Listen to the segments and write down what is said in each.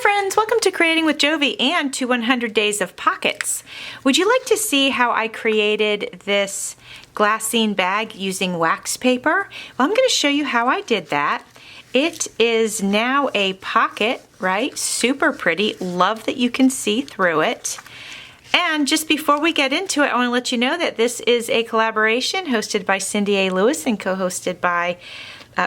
friends, welcome to Creating with Jovi and to 100 Days of Pockets. Would you like to see how I created this glassine bag using wax paper? Well, I'm going to show you how I did that. It is now a pocket, right? Super pretty. Love that you can see through it. And just before we get into it, I want to let you know that this is a collaboration hosted by Cindy A. Lewis and co-hosted by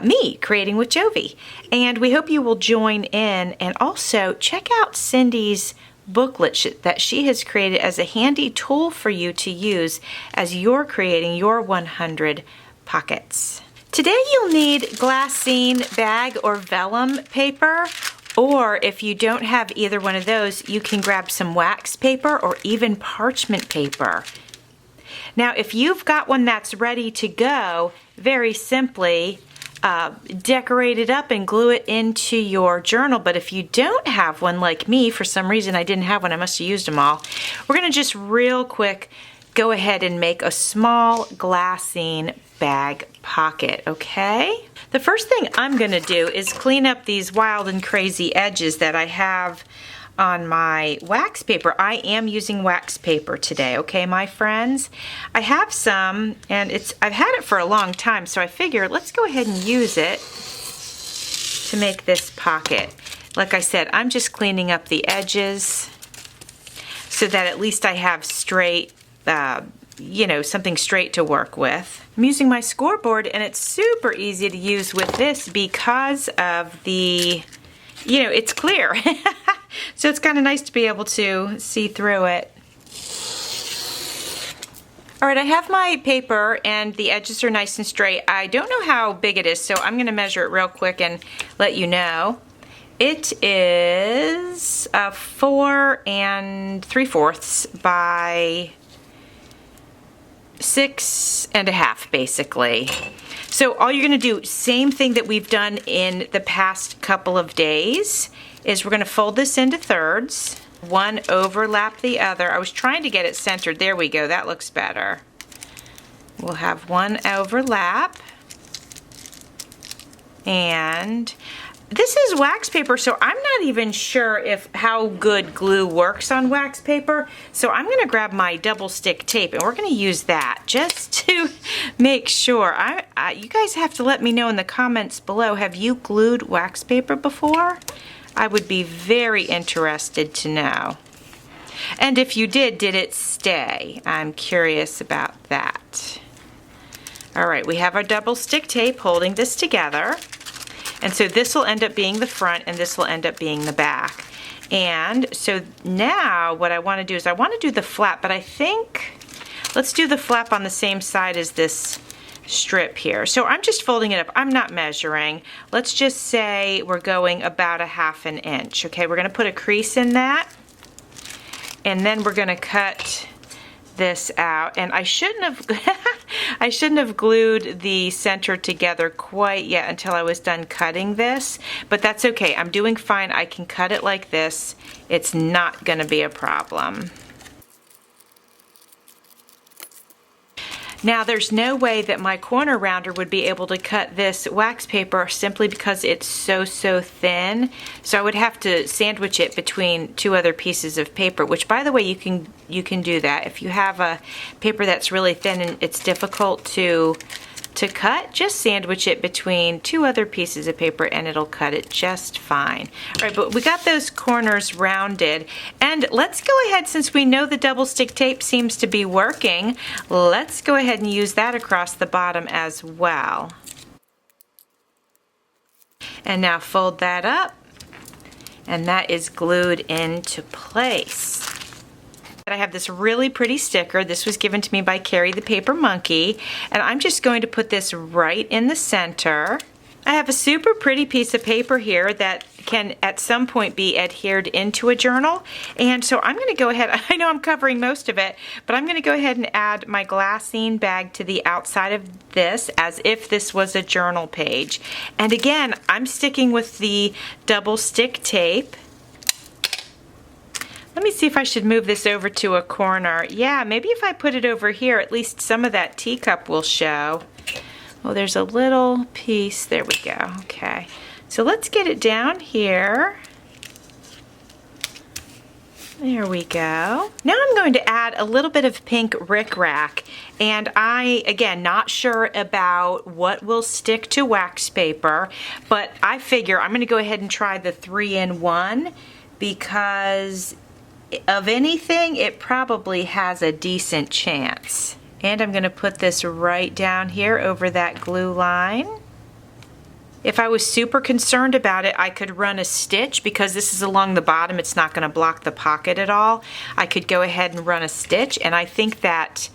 me, Creating with Jovi. And we hope you will join in and also check out Cindy's booklet that she has created as a handy tool for you to use as you're creating your 100 pockets. Today you'll need glassine bag or vellum paper, or if you don't have either one of those, you can grab some wax paper or even parchment paper. Now, if you've got one that's ready to go, very simply, decorate it up and glue it into your journal. But if you don't have one like me, for some reason I didn't have one, I must have used them all, we're going to just real quick go ahead and make a small glassine bag pocket, okay? The first thing I'm going to do is clean up these wild and crazy edges that I have on my wax paper. I am using wax paper today, okay, my friends? I have some, and I've had it for a long time, so I figure let's go ahead and use it to make this pocket. Like I said, I'm just cleaning up the edges so that at least I have straight, something straight to work with. I'm using my scoreboard, and it's super easy to use with this because of the, it's clear. So it's kind of nice to be able to see through it. All right, I have my paper and the edges are nice and straight. I don't know how big it is, so I'm going to measure it real quick and let you know. It is 4 3/4 by 6 1/2, basically. So all you're going to do, same thing that we've done in the past couple of days, is we're going to fold this into thirds. One overlap the other. I was trying to get it centered. There we go. That looks better. We'll have one overlap. And this is wax paper, so I'm not even sure how good glue works on wax paper. So I'm going to grab my double stick tape, and we're going to use that just to make sure. You guys have to let me know in the comments below, have you glued wax paper before? I would be very interested to know. And if you did it stay? I'm curious about that. All right, we have our double stick tape holding this together. And so this will end up being the front and this will end up being the back. And so now what I want to do is I want to do the flap, but I think let's do the flap on the same side as this strip here. So I'm just folding it up. I'm not measuring. Let's just say we're going about 1/2 inch. Okay, we're going to put a crease in that. And then we're going to cut this out. And I shouldn't have glued the center together quite yet until I was done cutting this, but that's okay. I'm doing fine. I can cut it like this. It's not going to be a problem. Now, there's no way that my corner rounder would be able to cut this wax paper simply because it's so thin. So I would have to sandwich it between two other pieces of paper, which, by the way, you can do that. If you have a paper that's really thin and it's difficult to cut, just sandwich it between two other pieces of paper and it'll cut it just fine. All right, but we got those corners rounded, and let's go ahead, since we know the double stick tape seems to be working, let's go ahead and use that across the bottom as well. And now fold that up, and that is glued into place. I have this really pretty sticker. This was given to me by Carrie the Paper Monkey, and I'm just going to put this right in the center. I have a super pretty piece of paper here that can at some point be adhered into a journal, and so I'm going to go ahead, I know I'm covering most of it, but I'm going to go ahead and add my glassine bag to the outside of this as if this was a journal page. And again, I'm sticking with the double stick tape. Let me see if I should move this over to a corner. Yeah, maybe if I put it over here, at least some of that teacup will show. Well, there's a little piece. There we go. Okay. So let's get it down here. There we go. Now I'm going to add a little bit of pink rickrack, and again, not sure about what will stick to wax paper, but I figure I'm going to go ahead and try the 3-in-1 because of anything, it probably has a decent chance. And I'm going to put this right down here over that glue line. If I was super concerned about it, I could run a stitch because this is along the bottom. It's not going to block the pocket at all. I could go ahead and run a stitch, and I think that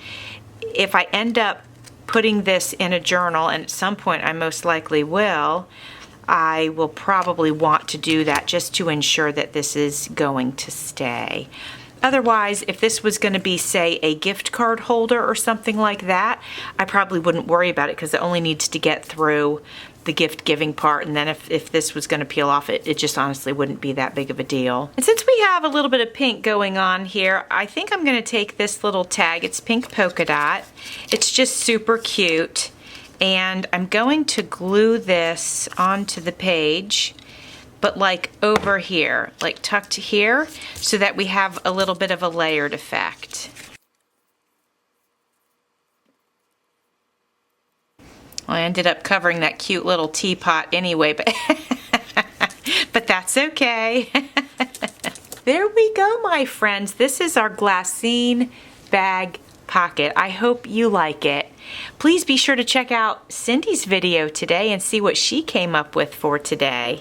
if I end up putting this in a journal, and at some point I most likely will, I will probably want to do that just to ensure that this is going to stay. Otherwise, if this was going to be, say, a gift card holder or something like that, I probably wouldn't worry about it because it only needs to get through the gift giving part, and then if this was going to peel off, it just honestly wouldn't be that big of a deal. And since we have a little bit of pink going on here, I think I'm going to take this little tag. It's pink polka dot. It's just super cute, and I'm going to glue this onto the page, but like over here, like tucked here, so that we have a little bit of a layered effect. Well, I ended up covering that cute little teapot anyway, but but that's okay. There we go, my friends. This is our Glassine Bag Pocket. I hope you like it. Please be sure to check out Cindy's video today and see what she came up with for today.